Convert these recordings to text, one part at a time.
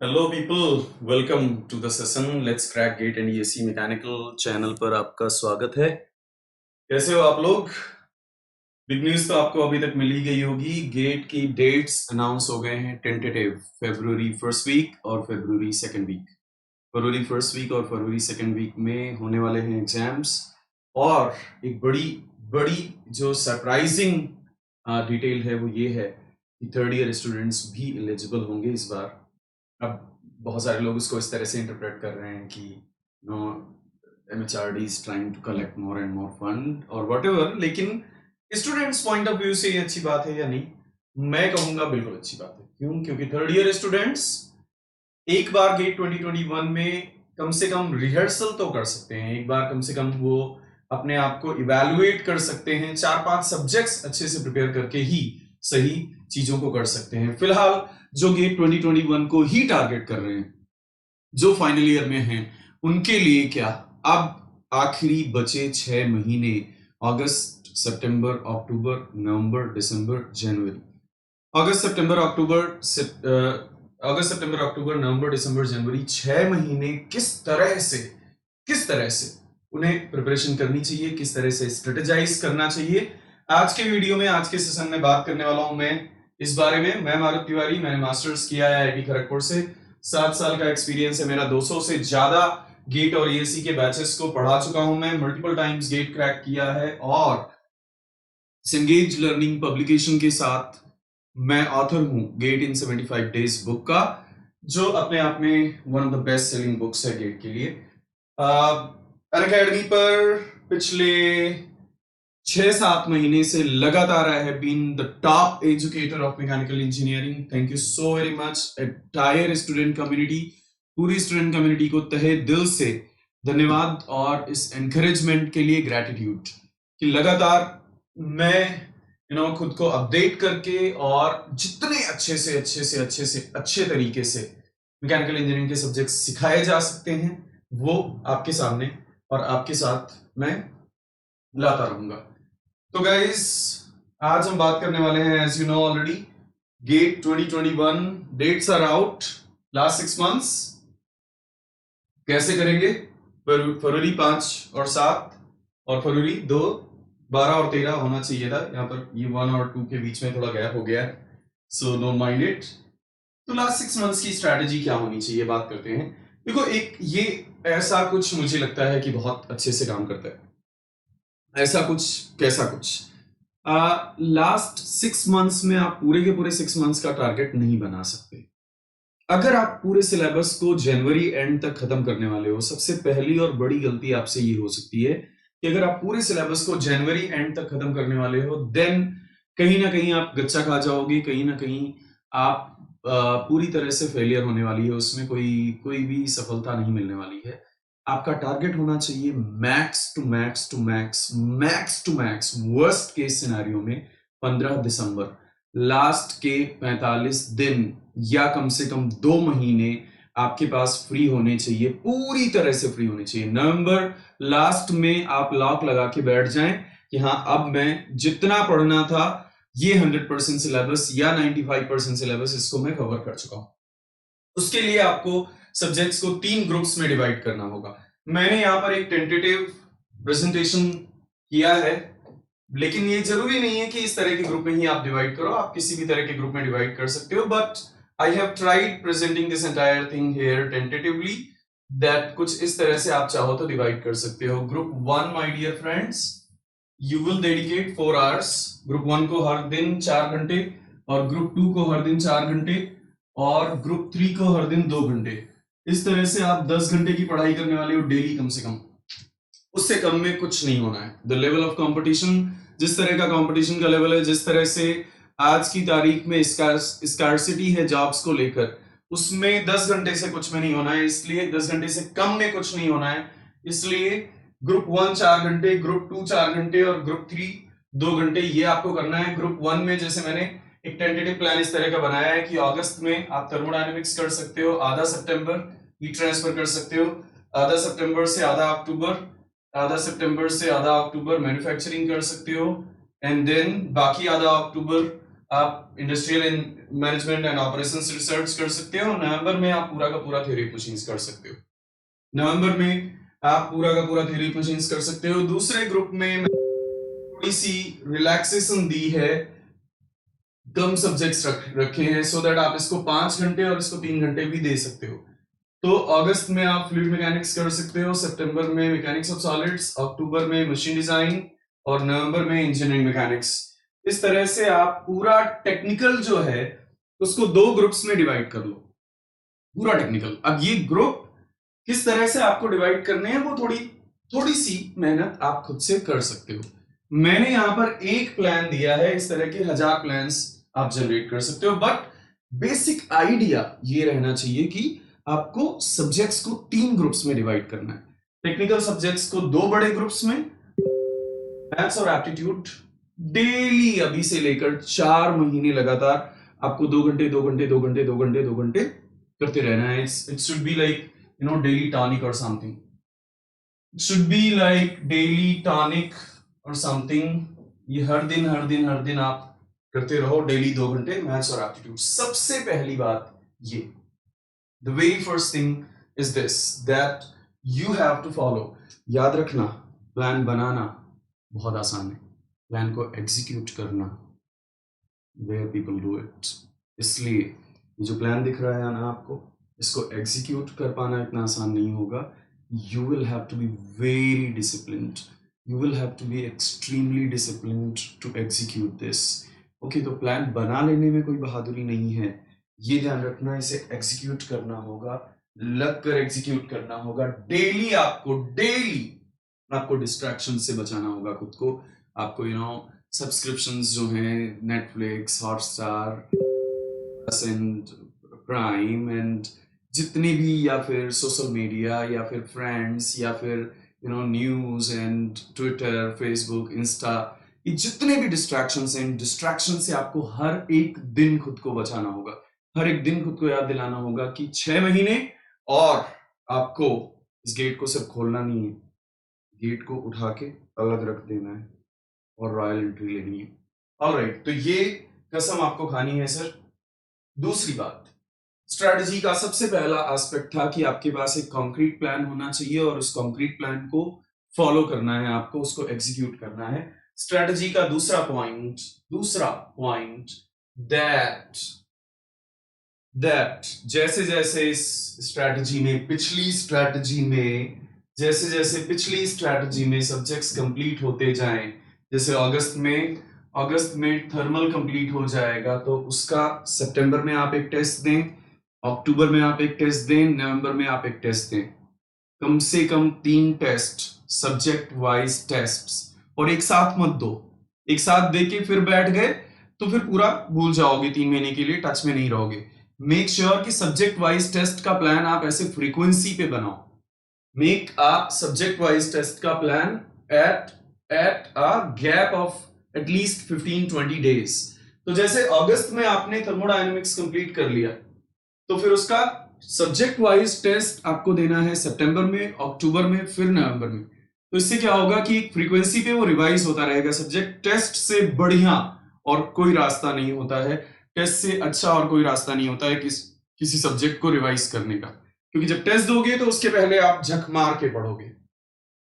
Hello people, welcome to the session let's crack GATE and ESC mechanical channel पर आपका स्वागत है। कैसे हो आप लोग? बिग न्यूज तो आपको अभी तक मिली गई होगी। गेट की डेट्स अनाउंस हो गए हैं टेंटेटिव, फरवरी फर्स्ट वीक और फरवरी सेकेंड वीक। फरवरी फर्स्ट वीक और फरवरी सेकेंड वीक में होने वाले हैं एग्जाम्स। और एक बड़ी बड़ी जो सरप्राइजिंग डिटेल है वो ये है कि थर्ड ईयर स्टूडेंट्स भी एलिजिबल होंगे इस बार। अब बहुत सारे लोग इसको इस तरह से इंटरप्रेट कर रहे हैं कि no MHRD is trying to collect more and more fund और व्हाटएवर, लेकिन स्टूडेंट्स पॉइंट ऑफ व्यू से ये अच्छी बात है या नहीं? मैं कहूंगा बिल्कुल अच्छी बात है। क्यों? क्योंकि थर्ड ईयर स्टूडेंट्स एक बार गेट 2021 में कम से कम रिहर्सल तो कर सकते हैं, एक बार कम से कम वो अपने आप को इवेलुएट कर सकते हैं, 4-5 सब्जेक्ट्स अच्छे से प्रिपेयर करके ही सही चीजों को कर सकते हैं। फिलहाल जो गेट 2021 को ही टारगेट कर रहे हैं, जो फाइनल ईयर में हैं, उनके लिए क्या अब आखिरी बचे 6 महीने, अगस्त, सितंबर, अक्टूबर, नवंबर, दिसंबर, जनवरी। अगस्त सितंबर अक्टूबर नवंबर दिसंबर जनवरी, 6 महीने किस तरह से उन्हें प्रिपरेशन करनी चाहिए, किस तरह से स्ट्रेटेजाइज करना चाहिए। आज के वीडियो में, आज के सेशन में बात करने वाला हूं मैं इस बारे में। मैं मारुति तिवारी, मैंने मास्टर्स किया है IIT खड़गपुर से। 7 साल का एक्सपीरियंस है मेरा, 200 से ज्यादा गेट और ESC के बैचेस को पढ़ा चुका हूं मैं, मल्टीपल टाइम्स गेट क्रैक किया है और सिंगेज लर्निंग पब्लिकेशन के साथ मैं ऑथर हूं गेट इन 75 डेज बुक का, जो अपने आप में one of the best selling books है गेट के लिए। अनअकैडमी पर पिछले 6-7 महीने से लगातार I have been the top educator of mechanical engineering. Thank you so very much entire student community, पूरी स्टूडेंट कम्युनिटी को तहे दिल से धन्यवाद और इस एनकरेजमेंट के लिए ग्रेटिट्यूड कि लगातार मैं खुद को अपडेट करके और जितने अच्छे तरीके से मैकेनिकल इंजीनियरिंग के सब्जेक्ट सिखाए जा सकते हैं वो आपके सामने और आपके साथ मैं लाता रहूंगा। तो गाइस, आज हम बात करने वाले हैं, as you know already, GATE 2021 dates are out, last 6 months. कैसे करेंगे? फरवरी 5 और 7 और फरवरी 2, 12 और 13 होना चाहिए था। यहाँ पर ये 1 और 2 के बीच में थोड़ा गैप हो गया है, सो डोंट माइंड इट। तो लास्ट 6 मंथ्स की स्ट्रैटेजी क्या होनी चाहिए, बात करते हैं। देखो, एक ये ऐसा कुछ मुझे लगता है कि बहुत अच्छे से काम करता है। ऐसा कुछ कैसा कुछ, लास्ट 6 मंथ्स में आप पूरे के पूरे 6 मंथ्स का टारगेट नहीं बना सकते। अगर आप पूरे सिलेबस को जनवरी एंड तक खत्म करने वाले हो, सबसे पहली और बड़ी गलती आपसे ये हो सकती है कि अगर आप पूरे सिलेबस को जनवरी एंड तक खत्म करने वाले हो, देन कहीं ना कहीं आप गच्चा खा जाओगे, कहीं ना कहीं आप पूरी तरह से फेलियर होने वाली है, उसमें कोई भी सफलता नहीं मिलने वाली है। आपका टारगेट होना चाहिए max to max to max max to max worst case scenario में 15 दिसंबर, लास्ट के 45 दिन या कम से कम 2 महीने आपके पास फ्री होने चाहिए, पूरी तरह से फ्री होने चाहिए। नवंबर लास्ट में आप लॉक लगा के बैठ जाएं कि हाँ, अब मैं जितना पढ़ना था ये 100% सिलेबस या 95% सिलेबस इसको मैं कवर कर चुका हूं। उसके लिए आपको सब्जेक्ट्स को 3 ग्रुप्स में डिवाइड करना होगा। मैंने यहां पर एक टेंटेटिव प्रेजेंटेशन किया है, लेकिन ये जरूरी नहीं है कि इस तरह के ग्रुप में ही आप डिवाइड करो, आप किसी भी तरह के ग्रुप में डिवाइड कर सकते हो, but I have tried presenting this entire thing here tentatively, that कुछ इस तरह से आप चाहो तो डिवाइड कर सकते हो। Group 1, my dear friends, you will dedicate 4 hours. Group 1 को हर दिन 4 घंटे, और ग्रुप 2 को हर दिन 4 घंटे, और ग्रुप 3 को हर दिन 2 घंटे। इस तरह से आप 10 घंटे की पढ़ाई करने वाले हो डेली, कम से कम। उससे कम में कुछ नहीं होना है। द लेवल ऑफ कंपटीशन, जिस तरह का कंपटीशन का लेवल है, जिस तरह से आज की तारीख में स्कार्सिटी है जॉब्स को लेकर, उसमें 10 घंटे से कुछ में नहीं होना है, इसलिए 10 घंटे से कम में कुछ नहीं होना है। इसलिए ग्रुप 1 4 घंटे, ग्रुप 2 4 घंटे और ग्रुप 3 2 घंटे, ये आपको करना है। ग्रुप 1 में जैसे मैंने एक टेंटेटिव प्लान इस तरह का बनाया है कि अगस्त में आप थर्मोडायनेमिक्स कर सकते हो, आधा सितंबर हीट ट्रांसफर कर सकते हो, आधा सितंबर से आधा अक्टूबर, आधा सितंबर से आधा अक्टूबर मैन्युफैक्चरिंग कर सकते हो, एंड देन बाकी आधा अक्टूबर आप industrial management and operations research कर सकते हो। नवंबर में आप पूरा का पूरा थ्योरी ऑफ मशीन्स कर सकते हो। नवंबर में आप पूरा का पूरा थ्योरी ऑफ मशीन्स कर सकते हो। दूसरे ग्रुप में थोड़ी सी रिलैक्सेशन दी है, कम सब्जेक्ट्स रखे हैं सो दैट आप इसको 5 घंटे और इसको 3 घंटे भी दे सकते हो। तो अगस्त में आप फ्लूइड मैकेनिक्स कर सकते हो, सितंबर में मैकेनिक्स ऑफ सॉलिड्स, अक्टूबर में मशीन डिजाइन और नवंबर में इंजीनियरिंग मैकेनिक्स। इस तरह से आप पूरा टेक्निकल जो है उसको 2 ग्रुप्स में डिवाइड कर लो, पूरा टेक्निकल। अब ये ग्रुप किस तरह से आपको डिवाइड करने हैं वो थोड़ी सी मेहनत आप खुद से कर सकते हो। मैंने यहां पर एक प्लान दिया है, इस तरह के 1000 प्लान्स आप जनरेट कर सकते हो, बट बेसिक आइडिया ये रहना चाहिए कि आपको सब्जेक्ट्स को 3 ग्रुप्स में डिवाइड करना है। टेक्निकल सब्जेक्ट्स को 2 बड़े ग्रुप्स में, मैथ्स और एप्टीट्यूड डेली अभी से लेकर 4 महीने लगातार आपको 2 घंटे 2 घंटे 2 घंटे 2 घंटे 2 घंटे करते रहना है। It should be like daily tonic or something. It should be like daily tonic or something. ये हर दिन आप करते रहो, डेली 2 घंटे मैथ्स और एप्टीट्यूड। सबसे पहली बात ये, the very first thing is this, that you have to follow। याद रखना, प्लान बनाना बहुत आसान है, प्लान को एग्जीक्यूट करना where people do it। इसलिए ये जो प्लान दिख रहा है ना आपको, इसको एग्जीक्यूट कर पाना इतना आसान नहीं होगा। You will have to be very disciplined, you will have to be extremely disciplined to execute this। Okay, तो प्लान बना लेने में कोई बहादुरी नहीं है, ये ध्यान रखना, इसे एग्जीक्यूट करना होगा, लग कर एग्जीक्यूट करना होगा। डेली आपको डिस्ट्रैक्शन से बचाना होगा खुद को। आपको सब्सक्रिप्शंस जो हैं, Netflix, Hotstar and prime and जितने भी, या फिर सोशल मीडिया, या फिर फ्रेंड्स, या फिर news and Twitter, Facebook, Insta, ये जितने भी डिस्ट्रैक्शंस हैं, डिस्ट्रैक्शन से आपको हर एक दिन खुद को बचाना होगा। हर एक दिन खुद को याद दिलाना होगा कि 6 महीने और आपको इस गेट को सिर्फ खोलना नहीं है, गेट को उठा के अलग रख देना है और रॉयल एंट्री लेनी है। ऑलराइट, तो ये कसम आपको खानी है सर। दूसरी बात, स्ट्रैटेजी का सबसे पहला एस्पेक्ट था कि आपके पास एक कॉन्क्रीट प्लान होना चाहिए और उस कॉन्क्रीट प्लान को फॉलो करना है, आपको उसको एग्जीक्यूट करना है। स्ट्रैटेजी का दूसरा पॉइंट दैट जैसे जैसे इस स्ट्रैटेजी में, पिछली स्ट्रैटेजी में सब्जेक्ट्स कंप्लीट होते जाएं, जैसे अगस्त में थर्मल कंप्लीट हो जाएगा तो उसका सितंबर में आप एक टेस्ट दें, अक्टूबर में आप एक टेस्ट दें, नवंबर में आप एक टेस्ट दें। कम से कम 3 टेस्ट, सब्जेक्ट वाइज टेस्ट्स, और एक साथ मत दो। एक साथ देके फिर बैठ गए तो फिर पूरा भूल जाओगे, 3 महीने के लिए टच में नहीं रहोगे। मेक श्योर कि सब्जेक्ट वाइज टेस्ट का प्लान आप ऐसे फ्रीक्वेंसी पे बनाओ। Make a subject wise test का plan at a gap of at least 15-20 days. तो जैसे अगस्त में आपने थर्मोडायनेमिक्स कंप्लीट कर लिया, तो फिर उसका सब्जेक्ट वाइज टेस्ट आपको देना है सितंबर में, अक्टूबर में, फिर नवंबर में। तो इससे क्या होगा कि एक फ्रीक्वेंसी पे वो रिवाइज होता रहेगा। सब्जेक्ट टेस्ट से बढ़िया और कोई रास्ता नहीं होता है, टेस्ट से अच्छा और कोई रास्ता नहीं होता है किसी सब्जेक्ट को रिवाइज करने का। क्योंकि जब टेस्ट दोगे तो उसके पहले आप झक मार के पढ़ोगे।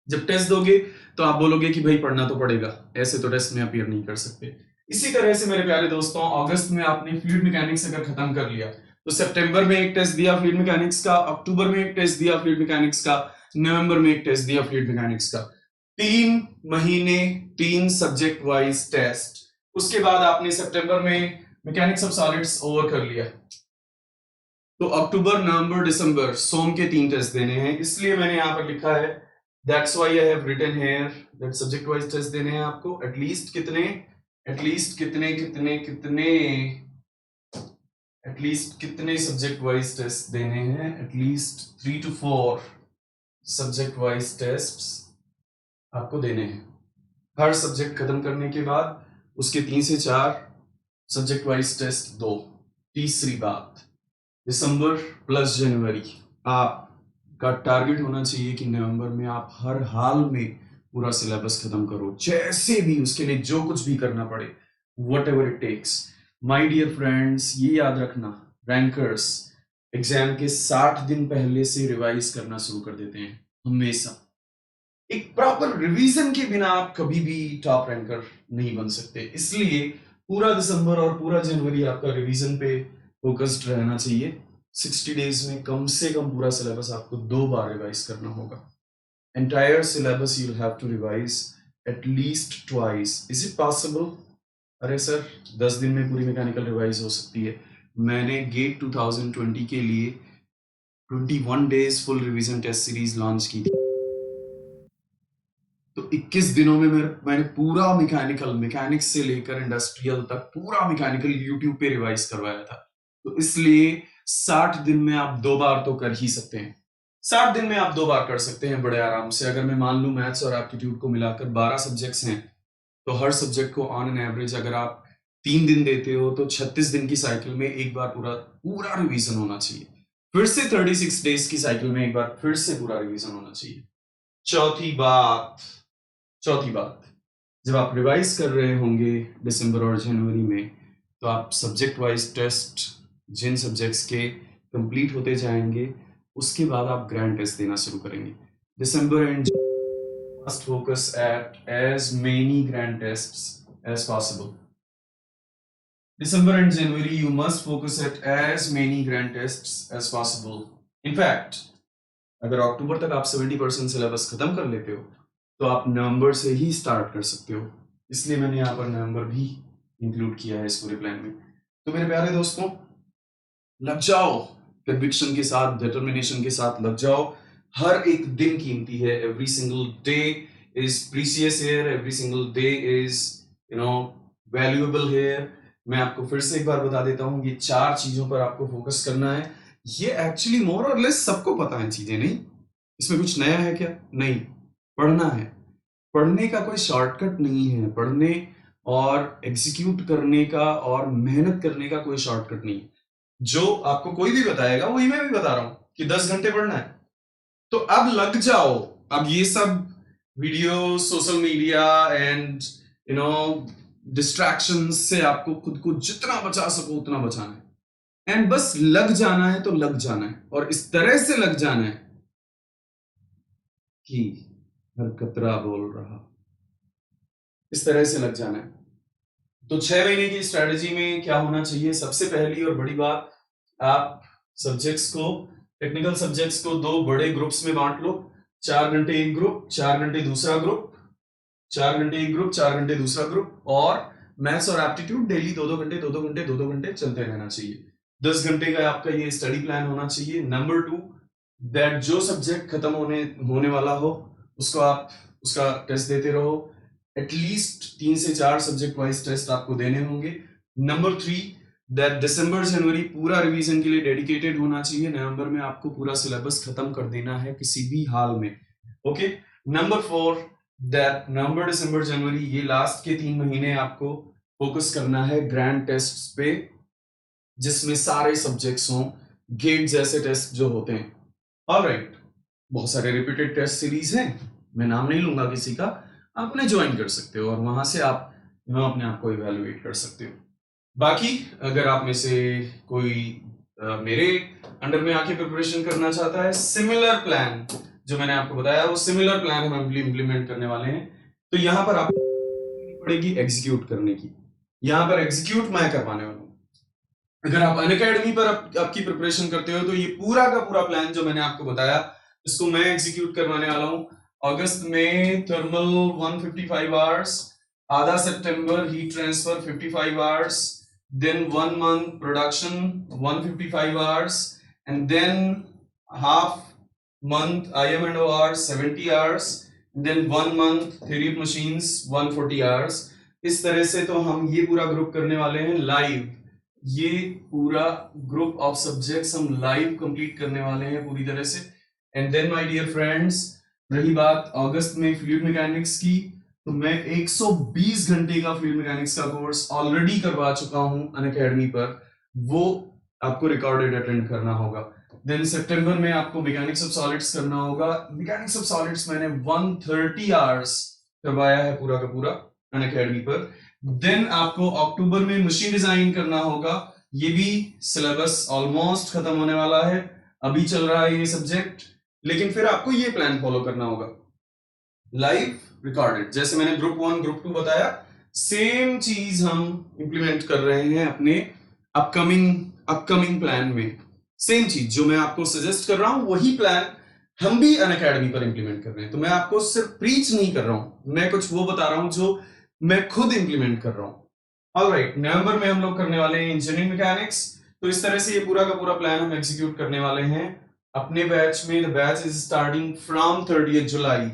जब टेस्ट दोगे तो आप बोलोगे कि भाई पढ़ना तो पड़ेगा, ऐसे तो टेस्ट में अपीयर नहीं कर सकते। इसी तरह से मेरे प्यारे दोस्तों, अगस्त में आपने फ्लूइड मैकेनिक्स अगर खत्म कर लिया तो सितंबर में एक टेस्ट दिया फ्लूइड मैकेनिक्स का, अक्टूबर में एक टेस्ट दिया फ्लूइड मैकेनिक्स का, नवंबर में एक टेस्ट दिया फ्लूइड मैकेनिक्स का। 3 महीने 3 सब्जेक्ट वाइज टेस्ट। उसके बाद आपने सितंबर में मैकेनिक्स ऑफ सॉलिड्स ओवर कर लिया, तो अक्टूबर, नवंबर, दिसंबर सोम के 3 टेस्ट देने हैं। इसलिए मैंने यहां पर लिखा है, that's why I have written here that subject wise test देने हैं आपको। एटलीस्ट कितने सब्जेक्ट वाइज टेस्ट देने हैं? At least 3 to 4 subject wise tests आपको देने हैं। हर सब्जेक्ट खत्म करने के बाद उसके 3 से 4 सब्जेक्ट वाइज टेस्ट दो। तीसरी बात, दिसंबर प्लस जनवरी आपका टारगेट होना चाहिए कि नवंबर में आप हर हाल में पूरा सिलेबस खत्म करो, जैसे भी, उसके लिए जो कुछ भी करना पड़े, whatever it takes. My dear friends, ये याद रखना, रैंकर्स एग्जाम के 60 दिन पहले से रिवाइज करना शुरू कर देते हैं हमेशा। एक प्रॉपर रिवीजन के बिना आप कभी भी टॉप रैंकर नहीं बन सकते, इसलिए पूरा दिसंबर और पूरा जनवरी आपका रिवीजन पे फोकस्ड रहना चाहिए। 60 डेज में कम से कम पूरा सिलेबस आपको 2 बार रिवाइज करना होगा। Entire syllabus you will have to revise at least twice. Is it possible? अरे सर 10 दिन में पूरी मैकेनिकल रिवाइज हो सकती है। मैंने गेट 2020 के लिए 21 days full revision test series launch की थी, तो 21 दिनों में मैंने पूरा मैकेनिक्स से लेकर इंडस्ट्रियल तक पूरा मैकेनिकल यूट्यूब पे रिवाइज करवाया था। तो इसलिए 60 दिन में आप 2 बार तो कर ही सकते हैं। 60 दिन में आप 2 बार कर सकते हैं बड़े आराम से। अगर मैं मान लूं मैथ्स और एप्टीट्यूड को मिलाकर 12 सब्जेक्ट्स हैं, तो हर सब्जेक्ट को ऑन एन एवरेज अगर आप 3 दिन देते हो तो 36 दिन की साइकिल में एक बार पूरा रिवीजन होना चाहिए। फिर से 36 डेज की साइकिल में एक बार फिर से पूरा रिवीजन होना चाहिए। चौथी बात, जब आप रिवाइज कर रहे होंगे दिसंबर और जनवरी में, तो आप सब्जेक्ट वाइज टेस्ट जिन सब्जेक्ट्स के कंप्लीट होते जाएंगे, उसके बाद आप ग्रैंड टेस्ट देना शुरू करेंगे। दिसंबर and must focus at as many grand tests as possible. December and January you must focus at as many grand tests as possible. In fact, अगर अक्टूबर तक आप 70% सिलेबस खत्म कर लेते हो, तो आप नवंबर से ही स्टार्ट कर सकते हो। इसलिए मैंने यहाँ पर नवंबर भी इंक्लूड किया है इस पूरे प्लान में। तो मेरे प्यारे दोस्तों, लग जाओ, कन्विक्शन के साथ, डिटर्मिनेशन के साथ लग जाओ। हर एक दिन कीमती है। Every single day is precious here, every single day is valuable here. मैं आपको फिर से एक बार बता देता हूं, ये 4 चीजों पर आपको फोकस करना है। ये एक्चुअली मोर और लेस सबको पता है चीजें, नहीं इसमें कुछ नया है क्या? नहीं, पढ़ना है। पढ़ने का कोई शॉर्टकट नहीं है। पढ़ने और एग्जीक्यूट करने का और मेहनत करने का कोई शॉर्टकट नहीं है। जो आपको कोई भी बताएगा वही मैं भी बता रहा हूं कि 10 घंटे पढ़ना है। तो अब लग जाओ। अब ये सब video, social media and distractions से आपको खुद को जितना बचा सको उतना बचाना है। एंड बस लग जाना है, तो लग जाना है, और इस तरह से लग जाना है कि हर कतरा बोल रहा, इस तरह से लग जाना है। तो 6 महीने की स्ट्रेटेजी में क्या होना चाहिए? सबसे पहली और बड़ी बात, आप सब्जेक्ट्स को, टेक्निकल सब्जेक्ट्स को 2 बड़े ग्रुप्स में बांट लो। 4 घंटे एक ग्रुप, 4 घंटे दूसरा ग्रुप, 4 घंटे एक ग्रुप, 4 घंटे दूसरा ग्रुप। और मैथ्स और एप्टीट्यूड डेली 2-2 घंटे 2-2 घंटे 2-2 घंटे चलते रहना चाहिए। 10 घंटे का आपका ये स्टडी प्लान होना चाहिए। नंबर 2, दैट जो सब्जेक्ट खत्म होने वाला हो उसको आप उसका टेस्ट देते रहो। एटलीस्ट 3 से 4 सब्जेक्ट वाइज टेस्ट आपको देने होंगे। नंबर 3, दैट दिसंबर जनवरी पूरा रिवीजन के लिए डेडिकेटेड होना चाहिए। नवंबर में आपको पूरा सिलेबस खत्म कर देना है किसी भी हाल में। ओके। नंबर 4, दैट नवंबर दिसंबर जनवरी ये लास्ट के 3 महीने आपको फोकस करना है ग्रैंड टेस्ट्स पे, जिसमें सारे सब्जेक्ट्स हों, गेट जैसे टेस्ट जो होते हैं। ऑलराइट, बहुत सारे रिपीटेड टेस्ट सीरीज हैं, मैं नाम नहीं लूंगा किसी का, आप उन्हें ज्वाइन कर सकते हो और वहां से आप अपने आप को इवैल्यूएट कर सकते हो। बाकी अगर आप में से कोई मेरे अंडर में आके प्रिपरेशन करना चाहता है, सिमिलर प्लान जो मैंने आपको बताया वो सिमिलर प्लान हम इम्प्लीमेंट करने वाले हैं। तो यहां पर आपको पड़ेगी एग्जीक्यूट करने की। यहां पर एग्जीक्यूट मैं करवाने वाला हूं। अगर आप अनअकैडमी पर आपकी प्रिपरेशन करते हो, तो ये पूरा का पूरा प्लान जो मैंने आपको बताया इसको मैं एग्जीक्यूट करवाने वाला हूं। अगस्त में थर्मल 155 आवर्स, आधा सितंबर heat transfer 55 hours, then 1 month production 155 hours, and then half month IM&O hours 70 hours, then 1 month theory of machines 140 hours। इस तरह से तो हम ये पूरा ग्रुप करने वाले हैं लाइव। ये पूरा ग्रुप ऑफ सब्जेक्ट्स हम लाइव कंप्लीट करने वाले हैं पूरी तरह से। And then my dear friends, रही बात अगस्त में फ्लूइड मैकेनिक्स की, तो मैं 120 घंटे का फ्लूइड मैकेनिक्स का कोर्स ऑलरेडी करवा चुका हूं अनअकैडमी पर, वो आपको रिकॉर्डेड अटेंड करना होगा। देन सितंबर में आपको मैकेनिक्स ऑफ सॉलिड्स करना होगा। मैकेनिक्स ऑफ सॉलिड्स मैंने 130 आवर्स करवाया है पूरा का पूरा अनअकैडमी पर। देन आपको अक्टूबर में मशीन डिजाइन करना होगा, ये भी सिलेबस ऑलमोस्ट खत्म होने वाला है, अभी चल रहा है ये सब्जेक्ट, लेकिन फिर आपको ये प्लान फॉलो करना होगा, लाइव रिकॉर्डेड, जैसे मैंने ग्रुप 1 ग्रुप 2 बताया, सेम चीज हम इंप्लीमेंट कर रहे हैं अपने अपकमिंग प्लान में। सेम चीज जो मैं आपको सजेस्ट कर रहा हूं वही प्लान हम भी अनअकैडमी पर इंप्लीमेंट कर रहे हैं। तो मैं आपको सिर्फ प्रीच नहीं कर रहा हूं, मैं कुछ वो बता रहा हूं जो मैं खुद इंप्लीमेंट कर रहा हूं। ऑलराइट, नवंबर में हम लोग करने वाले हैं इंजीनियरिंग मैकेनिक्स। तो इस तरह से ये पूरा का पूरा प्लान हम एग्जीक्यूट करने वाले हैं अपने बैच में। The batch is starting from 30 जुलाई,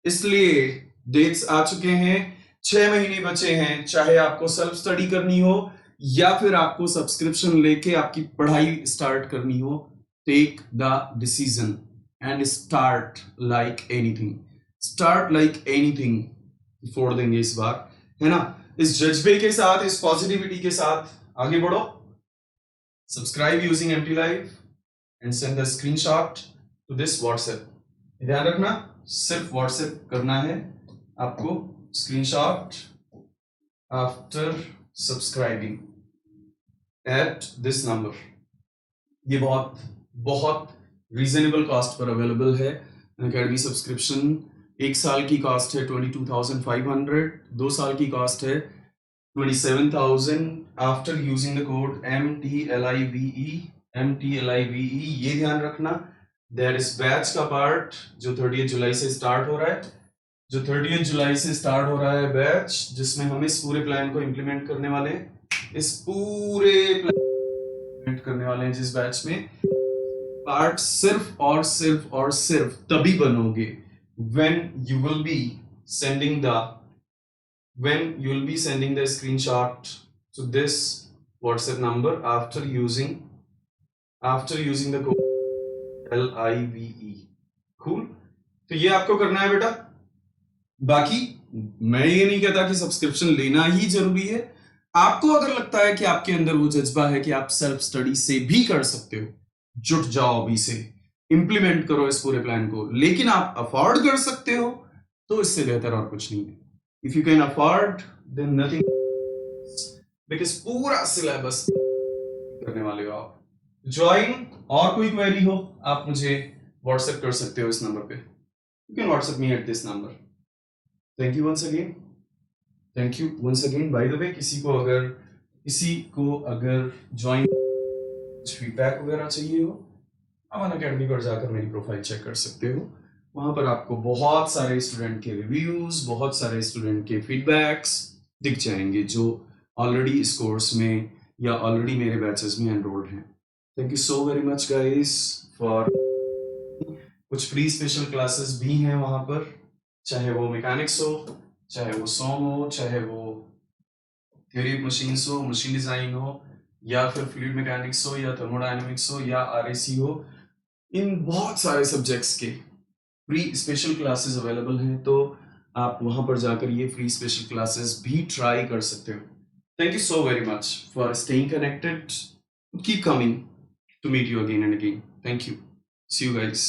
इसलिए डेट्स आ चुके हैं, 6 महीने बचे हैं। चाहे आपको सेल्फ स्टडी करनी हो या फिर आपको सब्सक्रिप्शन लेके आपकी पढ़ाई स्टार्ट करनी हो, take the decision and start like anything, start like anything. फोड़ देंगे इस बार, है ना। इस जज्बे के साथ, इस पॉजिटिविटी के साथ आगे बढ़ो। Subscribe using MT live and send the screenshot to this WhatsApp. ध्यान रखना, सिर्फ व्हाट्सएप करना है आपको, screenshot after subscribing at this number. ये बहुत बहुत रीजनेबल कॉस्ट पर अवेलेबल है अनअकैडमी सब्सक्रिप्शन। 1 साल की कॉस्ट है 22,500, 2 साल की कॉस्ट है 27,000 after using the code MTLIVE। ये ध्यान रखना, दैट इज बैच का पार्ट जो 30 जुलाई से स्टार्ट हो रहा है, जो 30 जुलाई से स्टार्ट हो रहा है बैच, जिसमें हम इस पूरे प्लान को इंप्लीमेंट करने वाले हैं। इस पूरे प्लान इंप्लीमेंट करने वाले हैं जिस बैच में, पार्ट सिर्फ और सिर्फ और सिर्फ तभी बनोगे when you will be sending the screenshot to this WhatsApp number after using the code LIVE। cool, तो ये आपको करना है बेटा। बाकी मैं ये नहीं कहता कि सब्सक्रिप्शन लेना ही जरूरी है। आपको अगर लगता है कि आपके अंदर वो जज्बा है कि आप सेल्फ स्टडी से भी कर सकते हो, जुट जाओ अभी से, इंप्लीमेंट करो इस पूरे प्लान को। लेकिन आप अफोर्ड कर सकते हो तो इससे बेहतर और कुछ नहीं है। If you can afford then nothing, because पूरा सिलेबस करने वाले हो आप। ज्वाइन, और कोई क्वेरी हो आप मुझे व्हाट्सएप कर सकते हो इस नंबर पे। You can WhatsApp me at this number. Thank you once again. By the way, किसी को अगर ज्वाइन फीडबैक वगैरह चाहिए हो, आप अनअकैडमी पर जाकर मेरी प्रोफाइल चेक कर सकते हो। वहां पर आपको बहुत सारे स्टूडेंट के रिव्यूज, बहुत सारे स्टूडेंट के फीडबैक्स दिख जाएंगे जो ऑलरेडी इस कोर्स में या ऑलरेडी मेरे बैचेस में एनरोल्ड हैं। Thank you so very much guys for. कुछ फ्री स्पेशल क्लासेस भी हैं वहां पर, चाहे वो मैकेनिक्स हो, चाहे वो सॉन्ग हो, चाहे वो थ्योरी ऑफ मशीन्स हो, मशीन डिजाइन हो, या फिर फ्लूइड मैकेनिक्स हो, या थर्मोडायनेमिक्स हो, या आरएसी हो। इन बहुत सारे सब्जेक्ट्स के फ्री स्पेशल क्लासेस अवेलेबल हैं, तो आप वहां पर जाकर ये फ्री स्पेशल क्लासेस भी ट्राई कर सकते हो। Thank you so very much for staying connected, keep coming to meet you again and again. Thank you, see you guys.